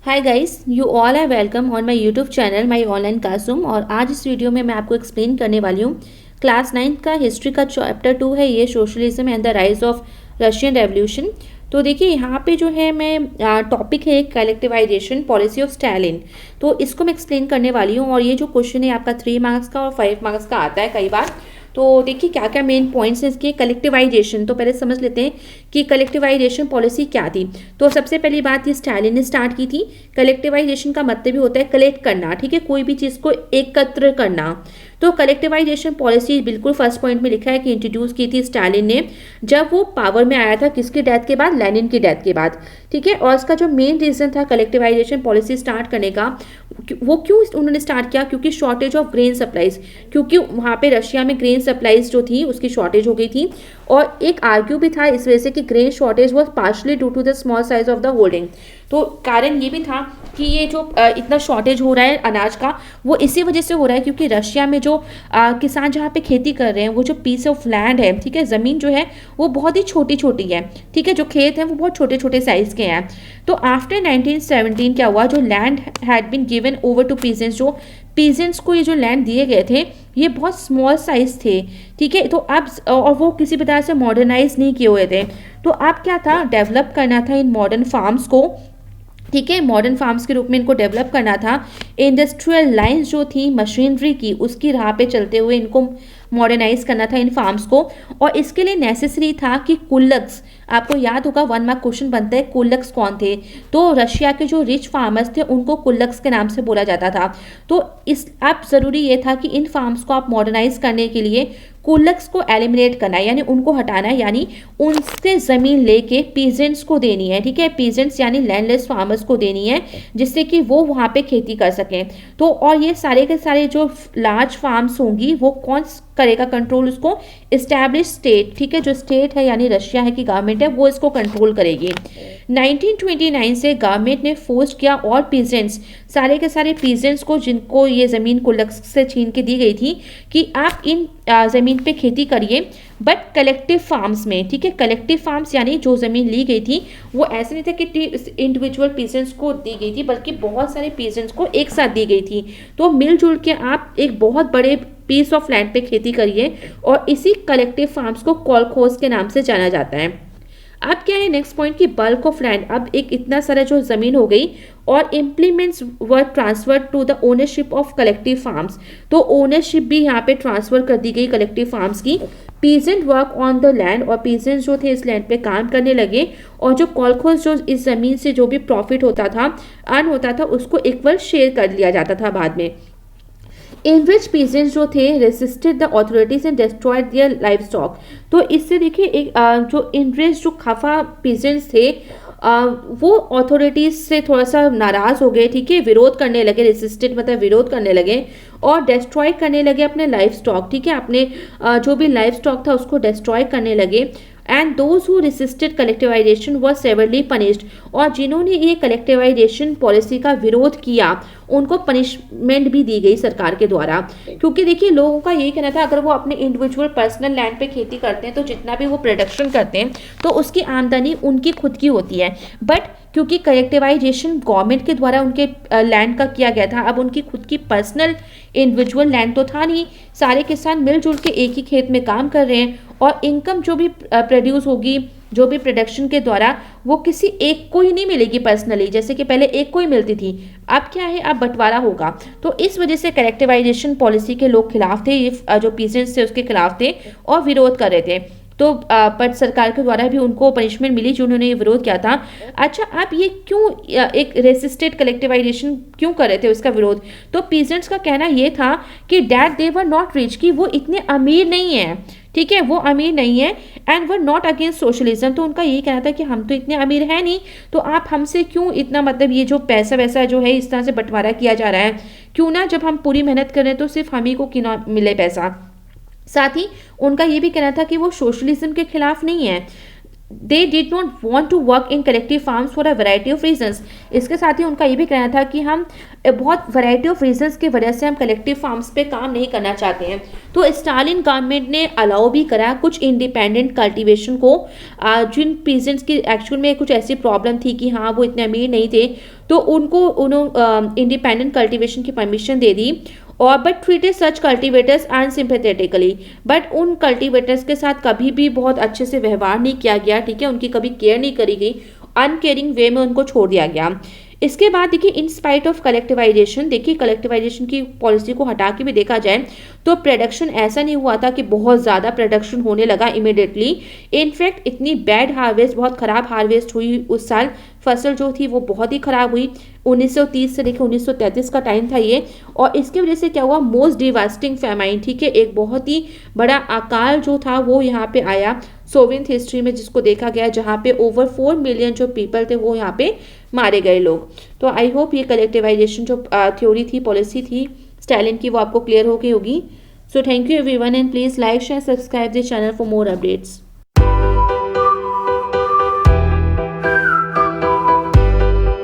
Hi guys, you all are welcome on my YouTube channel my online classroom. और आज इस video में मैं आपको एक्सप्लेन करने वाली हूँ क्लास 9 का हिस्ट्री का चैप्टर 2 है ये socialism and the rise of Russian revolution. तो देखिए यहाँ पे जो है मैं टॉपिक है कलेक्टिवाइजेशन पॉलिसी ऑफ स्टालिन। तो इसको मैं एक्सप्लेन करने वाली हूँ और ये जो क्वेश्चन है आपका 3 मार्क्स का और 5 मार्क्स का आता है कई बार। तो देखिए क्या क्या मेन पॉइंट्स हैं इसके। कलेक्टिवाइजेशन, तो पहले समझ लेते हैं कि कलेक्टिवाइजेशन पॉलिसी क्या थी। तो सबसे पहली बात ये स्टालिन ने स्टार्ट की थी। कलेक्टिवाइजेशन का मतलब ही होता है कलेक्ट करना, ठीक है, कोई भी चीज़ को एकत्र करना। तो कलेक्टिवाइजेशन पॉलिसी बिल्कुल फर्स्ट पॉइंट में लिखा है कि इंट्रोड्यूस की थी स्टालिन ने जब वो पावर में आया था। किसकी डेथ के बाद? लेनिन की डेथ के बाद, ठीक है। और इसका जो मेन रीजन था कलेक्टिवाइजेशन पॉलिसी स्टार्ट करने का, वो क्यों उन्होंने स्टार्ट किया? क्योंकि शॉर्टेज ऑफ ग्रेन सप्लाईज, क्योंकि वहाँ पे रशिया में ग्रेन सप्लाईज जो थी उसकी शॉर्टेज हो गई थी। और एक आर्ग्यू भी था इस वजह से कि grain shortage was partially due to the small size of the holding. तो कारण ये भी था कि ये जो इतना शॉर्टेज हो रहा है अनाज का, वो इसी वजह से हो रहा है क्योंकि रशिया में जो किसान जहाँ पे खेती कर रहे हैं, वो जो पीस ऑफ लैंड है, ठीक है, ज़मीन जो है वो बहुत ही छोटी छोटी है, ठीक है, जो खेत हैं वो बहुत छोटे छोटे साइज़ के हैं। तो आफ्टर 1917 क्या हुआ, जो land had been given over to peasants, जो पीजेंट्स को ये जो लैंड दिए गए थे ये बहुत स्मॉल साइज थे, ठीक है। तो अब और वो किसी भी तरह से मॉडर्नाइज नहीं किए हुए थे। तो अब क्या था, डेवलप करना था इन मॉडर्न फार्म्स को, ठीक है, मॉडर्न फार्म्स के रूप में इनको डेवलप करना था। इंडस्ट्रियल लाइंस जो थी मशीनरी की, उसकी राह पे चलते हुए इनको मॉडर्नाइज करना था इन फार्म्स को। और इसके लिए नेसेसरी था कि कुल्लक्स, आपको याद होगा 1 मार्क क्वेश्चन बनता है कुल्लक्स कौन थे। तो रशिया के जो रिच फार्मर्स थे उनको कुल्लक्स के नाम से बोला जाता था। तो इस अब ज़रूरी ये था कि इन फार्म्स को आप मॉडर्नाइज करने के लिए कुल्लक्स को एलिमिनेट करना है, यानी उनको हटाना है, यानी उनसे ज़मीन लेके पीजेंट्स को देनी है, ठीक है, पीजेंट्स यानी लैंडलेस फार्मर्स को देनी है, जिससे कि वो वहाँ पे खेती कर सकें। तो और ये सारे के सारे जो लार्ज फार्म्स होंगी वो कौन करेगा कंट्रोल? उसको इस्टेब्लिश स्टेट, ठीक है, जो स्टेट है यानी रशिया है की गवर्नमेंट है, वो इसको कंट्रोल करेगी। 1929 से गवर्नमेंट ने फोर्स किया और पीजेंट्स, सारे के सारे पीजेंट्स को जिनको ये ज़मीन कुल्लक्स से छीन के दी गई थी कि आप इन ज़मीन पे खेती करिए, बट कलेक्टिव फार्म्स में, ठीक है। कलेक्टिव फार्म्स यानी जो ज़मीन ली गई थी वो ऐसे नहीं था कि इंडिविजुअल पीजेंट्स को दी गई थी, बल्कि बहुत सारे पीजेंट्स को एक साथ दी गई थी। तो मिलजुल के आप एक बहुत बड़े पीस ऑफ लैंड पे खेती करिए, और इसी कलेक्टिव फार्म्स को कॉलखोज के नाम से जाना जाता है। अब क्या है नेक्स्ट पॉइंट की बल्क ऑफ लैंड, अब एक इतना सारा जो ज़मीन हो गई और implements were transfer to the ownership of collective farms. तो ओनरशिप भी यहाँ पे ट्रांसफर कर दी गई कलेक्टिव फार्म्स की। Peasant work on the land, और पीजेंट्स जो थे इस लैंड पे काम करने लगे, और जो कॉलखोज जो इस ज़मीन से जो भी प्रॉफिट होता था, अर्न होता था, उसको इक्वल शेयर कर लिया जाता था बाद में। इन विच पीजेंट्स जो थे resisted the authorities and destroyed their life stock. तो इससे देखिए एक जो इनरेस्ट जो खफा पीजेंट्स थे वो अथॉरिटीज से थोड़ा सा नाराज हो गए, ठीक है, विरोध करने लगे, रेसिस्टेड मतलब विरोध करने लगे, और डिस्ट्रॉय करने लगे अपने लाइफ स्टॉक, ठीक है, अपने जो भी लाइफ स्टॉक था उसको डिस्ट्रॉय करने लगे। And those who resisted collectivisation were severally punished, और जिन्होंने ये कलेक्टिवाइजेशन पॉलिसी का विरोध किया उनको पनिशमेंट भी दी गई सरकार के द्वारा। क्योंकि देखिए लोगों का यही कहना था अगर वो अपने इंडिविजुअल पर्सनल लैंड पे खेती करते हैं तो जितना भी वो प्रोडक्शन करते हैं तो उसकी आमदनी उनकी खुद की होती है, बट क्योंकि कलेक्टिवाइजेशन गवर्नमेंट के द्वारा उनके लैंड का किया गया था, अब उनकी खुद की पर्सनल इंडिविजुअल लैंड तो था नहीं, सारे किसान मिलजुल के एक ही खेत में काम कर रहे हैं, और इनकम जो भी प्रोड्यूस होगी, जो भी प्रोडक्शन के द्वारा, वो किसी एक को ही नहीं मिलेगी पर्सनली, जैसे कि पहले एक को ही मिलती थी, अब क्या है, अब बंटवारा होगा। तो इस वजह से कलेक्टिवाइजेशन पॉलिसी के लोग खिलाफ थे, ये जो पीजेंट्स थे उसके खिलाफ थे और विरोध कर रहे थे। तो पर सरकार के द्वारा भी उनको पनिशमेंट मिली जिन्होंने ये विरोध किया था। अच्छा, आप ये क्यों एक रेसिस्टेड कलेक्टिवाइजेशन क्यों कर रहे थे उसका विरोध? तो पीजेंट्स का कहना ये था कि that they were not rich, कि वो इतने अमीर नहीं है, ठीक है, वो अमीर नहीं है, and were not against socialism. तो उनका यही कहना था कि हम तो इतने अमीर हैं नहीं, तो आप हमसे क्यों इतना, मतलब ये जो पैसा वैसा जो है इस तरह से बंटवारा किया जा रहा है, क्यों ना जब हम पूरी मेहनत करें तो सिर्फ हम ही को क्यों ना मिले पैसा। साथ ही उनका ये भी कहना था कि वो सोशलिज्म के खिलाफ नहीं है। They did not want to work in collective farms for a variety of reasons. इसके साथ ही उनका ये भी कहना था कि हम बहुत वैरायटी ऑफ रीजन्स की वजह से हम कलेक्टिव फार्म्स पे काम नहीं करना चाहते हैं। तो स्टालिन गवर्नमेंट ने अलाउ भी करा कुछ इंडिपेंडेंट कल्टीवेशन को, जिन पीजेंट्स की एक्चुअल में कुछ ऐसी प्रॉब्लम थी कि हाँ वो इतने अमीर नहीं थे, तो उनको उन्होंने इंडिपेंडेंट कल्टीवेशन की परमिशन दे दी। और but treated such cultivators unsympathetically, but उन कल्टिवेटर्स के साथ कभी भी बहुत अच्छे से व्यवहार नहीं किया गया, ठीक है, उनकी कभी केयर नहीं करी गई, अनकेयरिंग वे में उनको छोड़ दिया गया। इसके बाद देखिए इन स्पाइट ऑफ कलेक्टिवाइजेशन, देखिए कलेक्टिवाइजेशन की पॉलिसी को हटा के भी देखा जाए तो प्रोडक्शन ऐसा नहीं हुआ था कि बहुत ज़्यादा प्रोडक्शन होने लगा इमिडिएटली। इनफैक्ट इतनी बैड हार्वेस्ट, बहुत ख़राब हार्वेस्ट हुई उस साल, फसल जो थी वो बहुत ही ख़राब हुई। 1930 से लेकर 1933 का टाइम था ये, और इसकी वजह से क्या हुआ, मोस्ट डिवास्टिंग फेमाइन, ठीक है, एक बहुत ही बड़ा अकाल जो था वो यहाँ पे आया सोवियत हिस्ट्री में, जिसको देखा गया जहाँ पे ओवर 4 मिलियन जो पीपल थे वो यहाँ पे मारे गए लोग। तो आई होप ये कलेक्टिवाइजेशन जो थ्योरी थी, पॉलिसी थी स्टालिन की, वो आपको क्लियर हो गई होगी। So thank you everyone and please like share subscribe this channel for more updates.